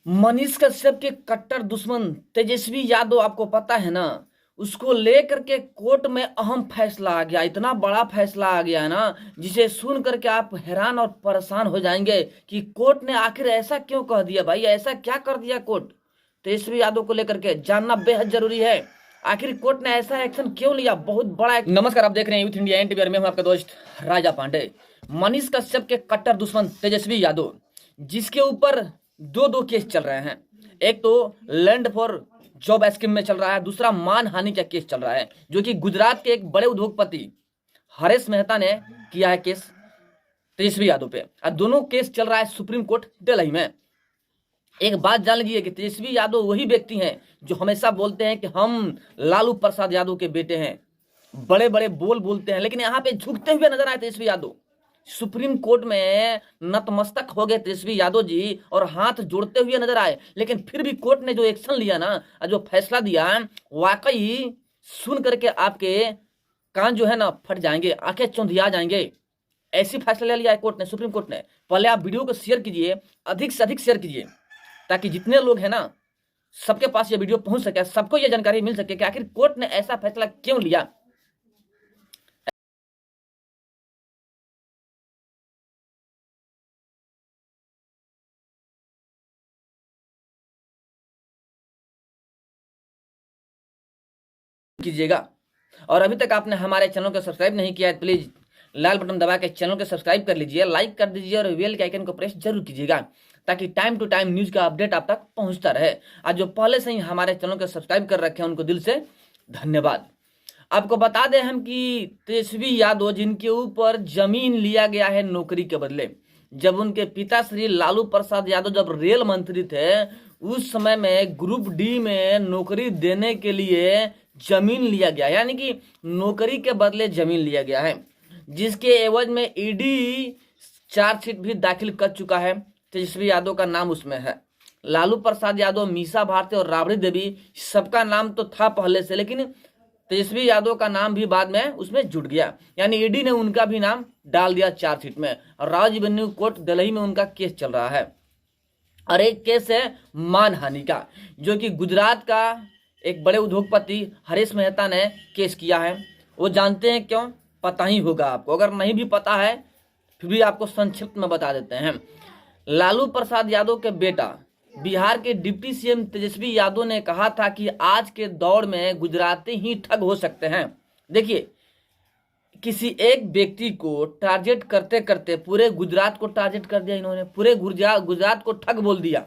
मनीष कश्यप के कट्टर दुश्मन तेजस्वी यादव, आपको पता है ना, उसको लेकर के कोर्ट में अहम फैसला आ गया। इतना बड़ा फैसला आ गया है ना, जिसे सुन करके आप हैरान और परेशान हो जाएंगे कि कोर्ट ने आखिर ऐसा क्यों कह दिया। भाई ऐसा क्या कर दिया कोर्ट तेजस्वी यादव को लेकर के, जानना बेहद जरूरी है। आखिर कोर्ट ने ऐसा एक्शन क्यों लिया, बहुत बड़ा। नमस्कार, आप देख रहे हैं यूथ इंडिया एनटीवीआर में हूं आपका दोस्त राजा पांडे। मनीष कश्यप के कट्टर दुश्मन तेजस्वी यादव, जिसके ऊपर दो केस चल रहे हैं। एक तो लैंड फॉर जॉब स्कीम में चल रहा है, दूसरा मानहानि का केस चल रहा है, जो कि गुजरात के एक बड़े उद्योगपति हरेश मेहता ने किया है केस तेजस्वी यादव पे। और दोनों केस चल रहा है सुप्रीम कोर्ट दिल्ली में। एक बात जान लीजिए कि तेजस्वी यादव वही व्यक्ति हैं जो हमेशा बोलते हैं कि हम लालू प्रसाद यादव के बेटे हैं, बड़े बड़े बोल बोलते हैं, लेकिन यहाँ पे झुकते हुए नजर आए तेजस्वी यादव। सुप्रीम कोर्ट में नतमस्तक हो गए तेजस्वी यादव जी और हाथ जोड़ते हुए नजर आए। लेकिन फिर भी कोर्ट ने जो एक्शन लिया ना, जो फैसला दिया, वाकई सुन करके आपके कान जो है ना फट जाएंगे, आंखें चौंधिया जाएंगे। ऐसी फैसला ले लिया है कोर्ट ने, सुप्रीम कोर्ट ने। पहले आप वीडियो को शेयर कीजिए, अधिक से अधिक शेयर कीजिए, ताकि जितने लोग हैं ना सबके पास ये वीडियो पहुंच सके, सबको ये जानकारी मिल सके कि आखिर कोर्ट ने ऐसा फैसला क्यों लिया। कीजिएगा। और अभी तक आपने हमारे चैनल को सब्सक्राइब नहीं किया है, प्लीज लाल बटन दबा के चैनल को सब्सक्राइब कर लीजिए, लाइक कर दीजिए और बेल के आइकन को प्रेस जरूर कीजिएगा, ताकि टाइम टू टाइम न्यूज का अपडेट आप तक पहुंचता रहे। आज जो पहले से ही हमारे चैनल को सब्सक्राइब कर रखे हैं उनको दिल से धन्यवाद। आपको बता दें हम कि तेजस्वी यादव, जिनके ऊपर जमीन लिया गया है नौकरी के बदले, जब उनके पिता श्री लालू प्रसाद यादव जब रेल मंत्री थे, उस समय में ग्रुप डी में नौकरी देने के लिए जमीन लिया गया, यानी कि नौकरी के बदले जमीन लिया गया है, जिसके एवज में ईडी चार्जशीट भी दाखिल कर चुका है। तेजस्वी यादव का नाम उसमें है। लालू प्रसाद यादव, मीसा भारती और राबड़ी देवी, सबका नाम तो था पहले से, लेकिन तेजस्वी यादव का नाम भी बाद में उसमें जुड़ गया, यानी ईडी ने उनका भी नाम डाल दिया चार्जशीट में। और राज्य एवेन्यू कोर्ट दिल्ली में उनका केस चल रहा है। और एक केस है मानहानि का, जो कि गुजरात का एक बड़े उद्योगपति हरेश मेहता ने केस किया है। वो जानते हैं क्यों, पता ही होगा आपको। अगर नहीं भी पता है फिर भी आपको संक्षिप्त में बता देते हैं। लालू प्रसाद यादव के बेटा, बिहार के डिप्टी सीएम तेजस्वी यादव ने कहा था कि आज के दौर में गुजराती ही ठग हो सकते हैं। देखिए, किसी एक व्यक्ति को टारगेट करते करते पूरे गुजरात को टारगेट कर दिया इन्होंने, पूरे गुजरात को ठग बोल दिया।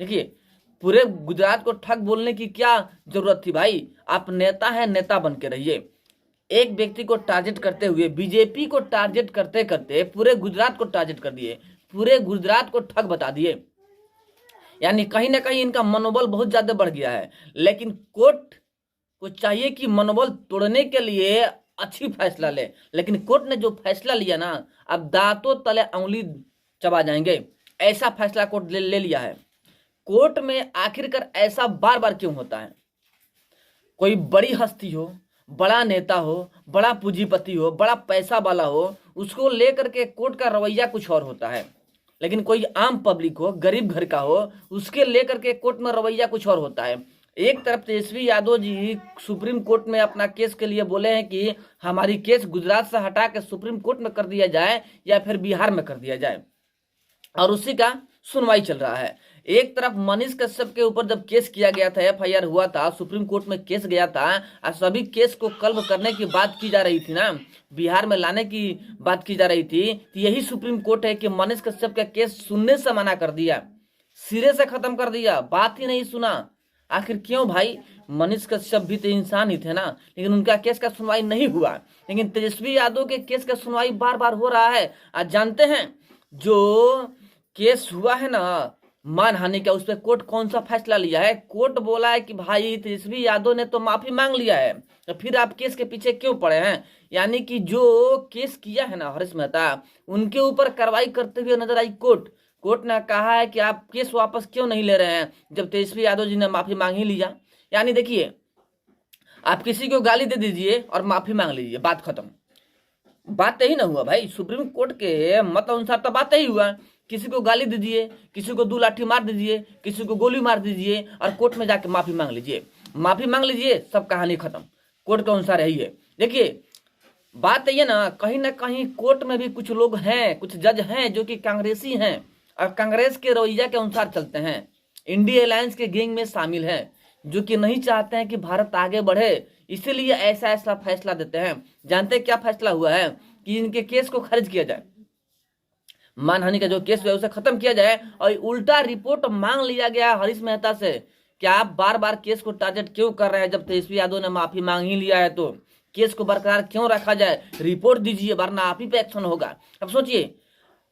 देखिए, पूरे गुजरात को ठग बोलने की क्या जरूरत थी भाई। आप नेता हैं, नेता बन के रहिए। एक व्यक्ति को टारगेट करते हुए, बीजेपी को टारगेट करते करते पूरे गुजरात को टारगेट कर दिए, पूरे गुजरात को ठग बता दिए। यानी कहीं ना कहीं इनका मनोबल बहुत ज्यादा बढ़ गया है। लेकिन कोर्ट को चाहिए कि मनोबल तोड़ने के लिए अच्छी फैसला ले, लेकिन कोर्ट ने जो फैसला लिया ना, अब दांतों तले उंगली चबा जाएंगे। ऐसा फैसला कोर्ट ले लिया है। कोर्ट में आखिरकार ऐसा बार बार क्यों होता है। कोई बड़ी हस्ती हो, बड़ा नेता हो, बड़ा पूंजीपति हो, बड़ा पैसा वाला हो, उसको लेकर के कोर्ट का रवैया कुछ और होता है। लेकिन कोई आम पब्लिक हो, गरीब घर का हो, उसके लेकर के कोर्ट में रवैया कुछ और होता है। एक तरफ तेजस्वी यादव जी सुप्रीम कोर्ट में अपना केस के लिए बोले हैं कि हमारी केस गुजरात से हटा के सुप्रीम कोर्ट में कर दिया जाए या फिर बिहार में कर दिया जाए, और उसी का सुनवाई चल रहा है। एक तरफ मनीष कश्यप के ऊपर जब केस किया गया था, एफआईआर हुआ था, सुप्रीम कोर्ट में केस गया था, और सभी केस को कल्ब करने की बात की जा रही थी ना, बिहार में लाने की बात की जा रही थी, तो यही सुप्रीम कोर्ट है कि मनीष कश्यप का केस सुनने से मना कर दिया, सिरे से खत्म कर दिया, बात ही नहीं सुना। आखिर क्यों भाई, मनीष कश्यप भी तो इंसान ही थे ना, लेकिन उनका केस का सुनवाई नहीं हुआ। लेकिन तेजस्वी यादव के केस का सुनवाई बार बार हो रहा है। आज जानते हैं जो केस हुआ है ना मानहानि का, उस पर कोर्ट कौन सा फैसला लिया है। कोर्ट बोला है कि भाई तेजस्वी यादव ने तो माफी मांग लिया है, तो फिर आप केस के पीछे क्यों पड़े हैं। यानी कि जो केस किया है ना हरीश मेहता, उनके ऊपर कार्रवाई करते हुए नजर आई कोर्ट। कोर्ट ने कहा है कि आप केस वापस क्यों नहीं ले रहे हैं, जब तेजस्वी यादव जी ने माफी मांग ही लिया। यानी देखिए, आप किसी को गाली दे दीजिए और माफी मांग लीजिए, बात खत्म। बात यही ना हुआ भाई, सुप्रीम कोर्ट के मत अनुसार तो बात यही हुआ किसी को गाली दीजिए, किसी को 2 लाठी मार दीजिए, किसी को गोली मार दीजिए और कोर्ट में जाके माफी मांग लीजिए, माफी मांग लीजिए, सब कहानी खत्म, कोर्ट के अनुसार यही है। देखिए बात ये ना कहीं कोर्ट में भी कुछ लोग हैं, कुछ जज हैं जो कि कांग्रेसी हैं और कांग्रेस के रवैया के अनुसार चलते हैं, इंडिया अलायंस के गैंग में शामिल हैं, जो कि नहीं चाहते हैं कि भारत आगे बढ़े, इसीलिए ऐसा ऐसा फैसला देते हैं। जानते हैं क्या फैसला हुआ है कि इनके केस को खारिज किया जाए, मानहानि का जो केस है उसे खत्म किया जाए, और उल्टा रिपोर्ट मांग लिया गया हरीश मेहता से कि आप बार बार केस को टारगेट क्यों कर रहे हैं, जब तेजस्वी यादव ने माफी मांग ही लिया है तो केस को बरकरार क्यों रखा जाए, रिपोर्ट दीजिए वरना आप ही पे एक्शन होगा। अब सोचिए,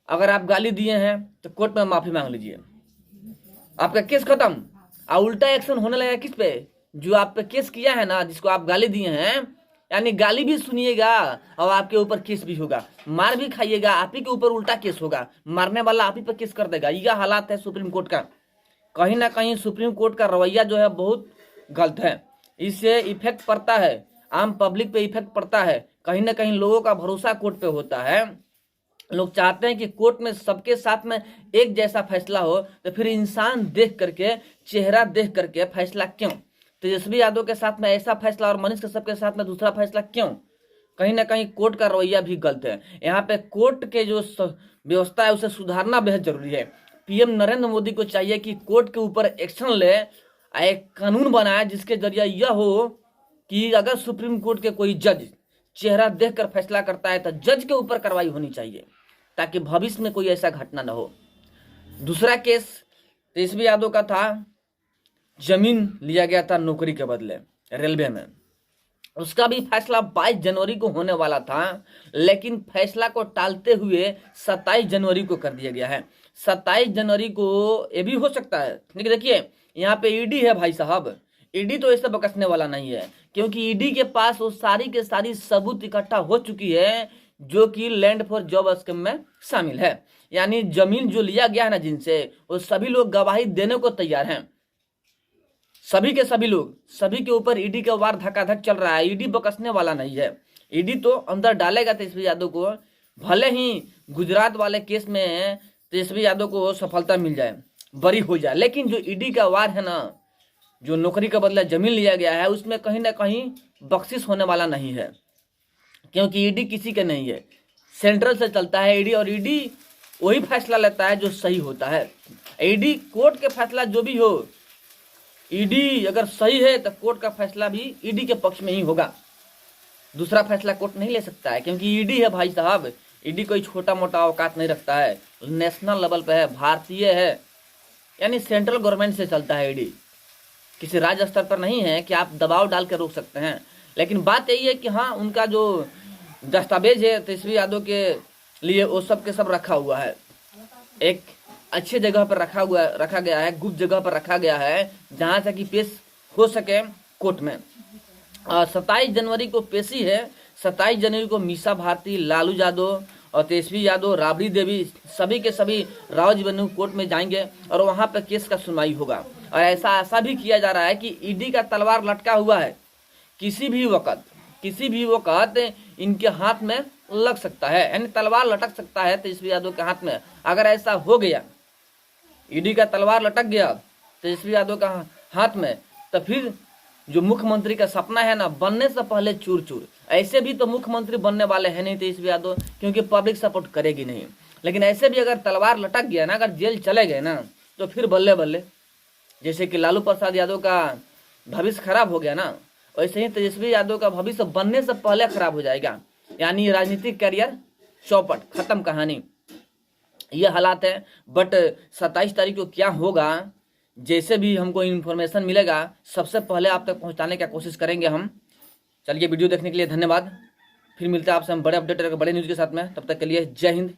अगर आप गाली दिए हैं तो कोर्ट में माफी मांग लीजिए, आपका केस खत्म, और उल्टा एक्शन होने लगा किस पे, जो आप पे केस किया है ना, जिसको आप गाली दिए हैं, यानी गाली भी सुनिएगा और आपके ऊपर केस भी होगा, मार भी खाइएगा, आप ही के ऊपर उल्टा केस होगा, मारने वाला आप ही पे केस कर देगा। यह हालात है सुप्रीम कोर्ट का। कहीं ना कहीं सुप्रीम कोर्ट का रवैया जो है बहुत गलत है, इससे इफेक्ट पड़ता है, आम पब्लिक पे इफेक्ट पड़ता है, कहीं ना कहीं लोगों का भरोसा कोर्ट पे होता है। लोग चाहते हैं कि कोर्ट में सबके साथ में एक जैसा फैसला हो, तो फिर इंसान देख करके, चेहरा देख करके फैसला क्यों, तेजस्वी यादव के साथ में ऐसा फैसला और मनीष कश्यप के साथ में दूसरा फैसला क्यों। कहीं ना कहीं कोर्ट का रवैया भी गलत है। यहाँ पे कोर्ट के जो व्यवस्था है उसे सुधारना बेहद जरूरी है। पीएम नरेंद्र मोदी को चाहिए कि कोर्ट के ऊपर एक्शन ले, एक कानून बनाए जिसके जरिए यह हो कि अगर सुप्रीम कोर्ट के कोई जज चेहरा देखकर फैसला करता है तो जज के ऊपर कार्रवाई होनी चाहिए, ताकि भविष्य में कोई ऐसा घटना न हो। दूसरा केस तेजस्वी यादव का था, जमीन लिया गया था नौकरी के बदले रेलवे में, उसका भी फैसला 22 जनवरी को होने वाला था, लेकिन फैसला को टालते हुए 27 जनवरी को कर दिया गया है। 27 जनवरी को ये भी हो सकता है, लेकिन देखिए यहाँ पे ईडी है भाई साहब, ईडी तो ऐसे बकसने वाला नहीं है, क्योंकि ईडी के पास वो सारी के सारी सबूत इकट्ठा हो चुकी है जो कि लैंड फॉर जॉब स्कीम में शामिल है। यानी जमीन जो लिया गया है ना जिनसे, वो सभी लोग गवाही देने को तैयार हैं, सभी के सभी लोग, सभी के ऊपर ईडी का वार धक्का चल रहा है। ईडी बकसने वाला नहीं है, ईडी तो अंदर डालेगा तेजस्वी यादव को, भले ही गुजरात वाले केस में तेजस्वी यादव को सफलता मिल जाए, बरी हो जाए, लेकिन जो ईडी का वार है ना, जो नौकरी का बदला जमीन लिया गया है, उसमें कहीं ना कहीं बख्शिश होने वाला नहीं है, क्योंकि ईडी किसी के नहीं है, सेंट्रल से चलता है ईडी, और ईडी वही फैसला लेता है जो सही होता है। ईडी कोर्ट के फैसला जो भी हो, ईडी अगर सही है तो कोर्ट का फैसला भी ईडी के पक्ष में ही होगा, दूसरा फैसला कोर्ट नहीं ले सकता है, क्योंकि ईडी है भाई साहब, ईडी कोई छोटा मोटा औकात नहीं रखता है, नेशनल लेवल पे है, भारतीय है, यानी सेंट्रल गवर्नमेंट से चलता है ईडी, किसी राज्य स्तर पर नहीं है कि आप दबाव डाल के रोक सकते हैं। लेकिन बात यही है कि हाँ, उनका जो दस्तावेज है तेजस्वी यादव के लिए वो सब के सब रखा हुआ है, एक अच्छे जगह पर रखा गया है, गुप्त जगह पर रखा गया है, जहां से कि पेश हो सके कोर्ट में। 27 जनवरी को पेशी है, 27 जनवरी को मीसा भारती, लालू यादव और तेजस्वी यादव, राबड़ी देवी, सभी के सभी राव जीवनु कोर्ट में जाएंगे और वहां पर केस का सुनवाई होगा। और ऐसा भी किया जा रहा है कि ईडी का तलवार लटका हुआ है, किसी भी वक्त इनके हाथ में लग सकता है, यानी तलवार लटक सकता है तेजस्वी यादव के हाथ में। अगर ऐसा हो गया, ईडी का तलवार लटक गया तेजस्वी यादव का हाथ में, तो फिर जो मुख्यमंत्री का सपना है ना, बनने से पहले चूर चूर। ऐसे भी तो मुख्यमंत्री बनने वाले हैं नहीं तेजस्वी यादव, क्योंकि पब्लिक सपोर्ट करेगी नहीं, लेकिन ऐसे भी अगर तलवार लटक गया ना, अगर जेल चले गए ना, तो फिर बल्ले बल्ले, जैसे कि लालू प्रसाद यादव का भविष्य खराब हो गया ना, वैसे ही तेजस्वी यादव का भविष्य बनने से पहले खराब हो जाएगा, यानी राजनीतिक करियर चौपट, खत्म कहानी, ये हालात है। बट 27 तारीख को क्या होगा, जैसे भी हमको इन्फॉर्मेशन मिलेगा सबसे पहले आप तक पहुंचाने की कोशिश करेंगे हम। चलिए, वीडियो देखने के लिए धन्यवाद, फिर मिलते हैं आपसे हम बड़े अपडेट और बड़े न्यूज़ के साथ में, तब तक के लिए जय हिंद,